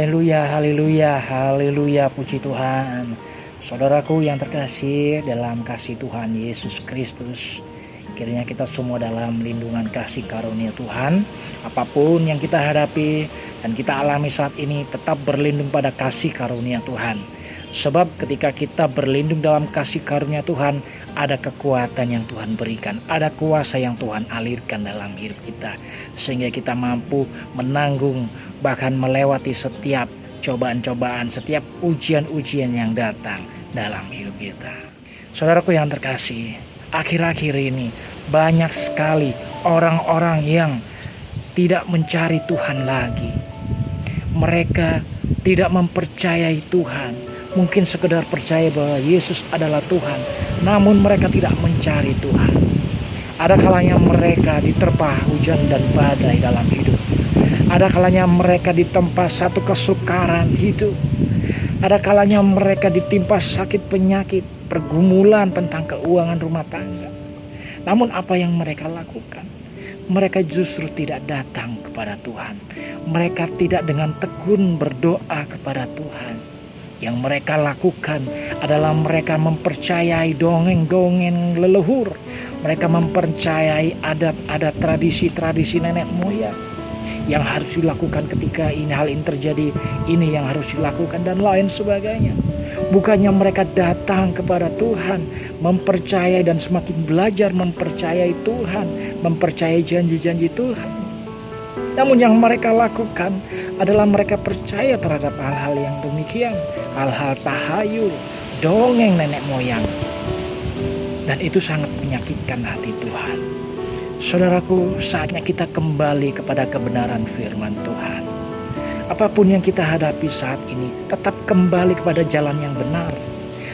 Haleluya, haleluya, haleluya, puji Tuhan. Saudaraku yang terkasih dalam kasih Tuhan Yesus Kristus, kiranya kita semua dalam lindungan kasih karunia Tuhan. Apapun yang kita hadapi dan kita alami saat ini, tetap berlindung pada kasih karunia Tuhan. Sebab ketika kita berlindung dalam kasih karunia Tuhan, ada kekuatan yang Tuhan berikan, ada kuasa yang Tuhan alirkan dalam hidup kita, sehingga kita mampu menanggung, bahkan melewati setiap cobaan-cobaan, setiap ujian-ujian yang datang dalam hidup kita. Saudaraku yang terkasih, akhir-akhir ini banyak sekali orang-orang yang tidak mencari Tuhan lagi. Mereka tidak mempercayai Tuhan. Mungkin sekedar percaya bahwa Yesus adalah Tuhan, namun mereka tidak mencari Tuhan. Ada kalanya mereka diterpa hujan dan badai dalam hidup. Ada kalanya mereka ditempa satu kesukaran hidup. Ada kalanya mereka ditimpa sakit penyakit, pergumulan tentang keuangan rumah tangga. Namun apa yang mereka lakukan? Mereka justru tidak datang kepada Tuhan. Mereka tidak dengan tekun berdoa kepada Tuhan. Yang mereka lakukan adalah mereka mempercayai dongeng-dongeng leluhur. Mereka mempercayai adat-adat tradisi-tradisi nenek moyang. Yang harus dilakukan ketika hal ini terjadi, ini yang harus dilakukan dan lain sebagainya. Bukannya mereka datang kepada Tuhan, mempercayai dan semakin belajar mempercayai Tuhan, mempercayai janji-janji Tuhan. Namun yang mereka lakukan adalah mereka percaya terhadap hal-hal yang demikian, hal-hal tahayul, dongeng nenek moyang. Dan itu sangat menyakitkan hati Tuhan. Saudaraku, saatnya kita kembali kepada kebenaran firman Tuhan. Apapun yang kita hadapi saat ini, tetap kembali kepada jalan yang benar.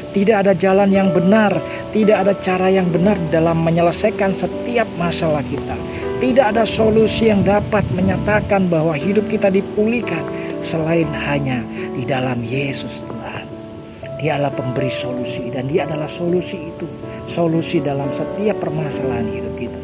Tidak ada jalan yang benar, tidak ada cara yang benar dalam menyelesaikan setiap masalah kita. Tidak ada solusi yang dapat menyatakan bahwa hidup kita dipulihkan selain hanya di dalam Yesus Tuhan. Dia adalah pemberi solusi dan Dia adalah solusi itu. Solusi dalam setiap permasalahan hidup kita.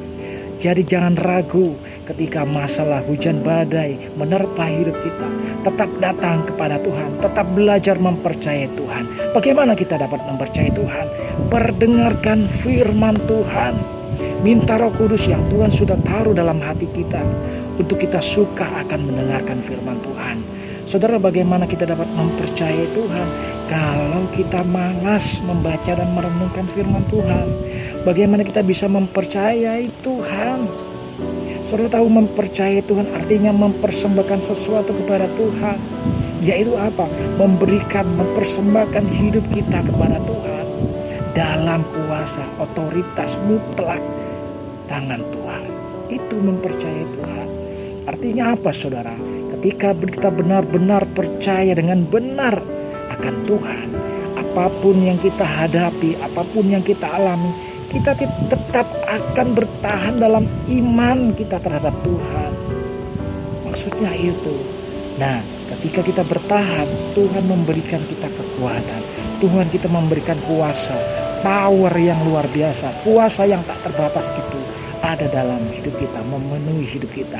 Jadi jangan ragu ketika masalah hujan badai menerpa hidup kita. Tetap datang kepada Tuhan, tetap belajar mempercayai Tuhan. Bagaimana kita dapat mempercayai Tuhan? Perdengarkan firman Tuhan. Minta Roh Kudus yang Tuhan sudah taruh dalam hati kita untuk kita suka akan mendengarkan firman Tuhan. Saudara, bagaimana kita dapat mempercayai Tuhan? Kalau kita malas membaca dan merenungkan firman Tuhan, bagaimana kita bisa mempercayai Tuhan? Saudara tahu, mempercayai Tuhan artinya mempersembahkan sesuatu kepada Tuhan. Yaitu apa? Mempersembahkan hidup kita kepada Tuhan dalam kuasa otoritas mutlak tangan Tuhan. Itu mempercayai Tuhan. Artinya apa, saudara? Ketika kita benar-benar percaya dengan benar akan Tuhan, apapun yang kita hadapi, apapun yang kita alami, kita tetap akan bertahan dalam iman kita terhadap Tuhan. Maksudnya itu. Nah, ketika kita bertahan, Tuhan memberikan kita kekuatan. Tuhan kita memberikan kuasa, power yang luar biasa, kuasa yang tak terbatas itu ada dalam hidup kita, memenuhi hidup kita,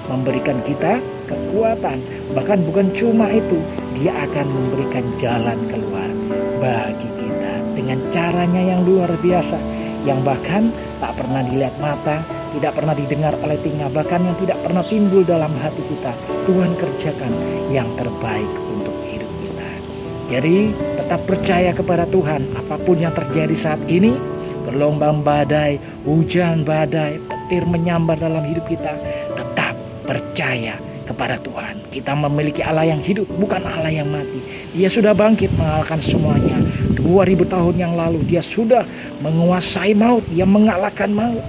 memberikan kita kekuatan. Bahkan bukan cuma itu, Dia akan memberikan jalan keluar bagi kita dengan caranya yang luar biasa, yang bahkan tak pernah dilihat mata, tidak pernah didengar oleh telinga, bahkan yang tidak pernah timbul dalam hati kita. Tuhan kerjakan yang terbaik untuk hidup kita. Jadi tetap percaya kepada Tuhan. Apapun yang terjadi saat ini, gelombang badai, hujan badai, petir menyambar dalam hidup kita, tetap percaya kepada Tuhan. Kita memiliki Allah yang hidup, bukan Allah yang mati. Dia sudah bangkit mengalahkan semuanya. 2000 tahun yang lalu Dia sudah menguasai maut, Dia mengalahkan maut.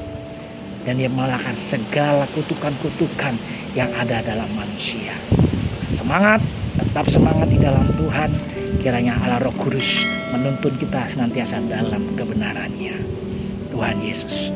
Dan Dia mengalahkan segala kutukan-kutukan yang ada dalam manusia. Semangat, tetap semangat di dalam Tuhan. Kiranya Allah Roh Kudus menuntun kita senantiasa dalam kebenarannya. Tuhan Yesus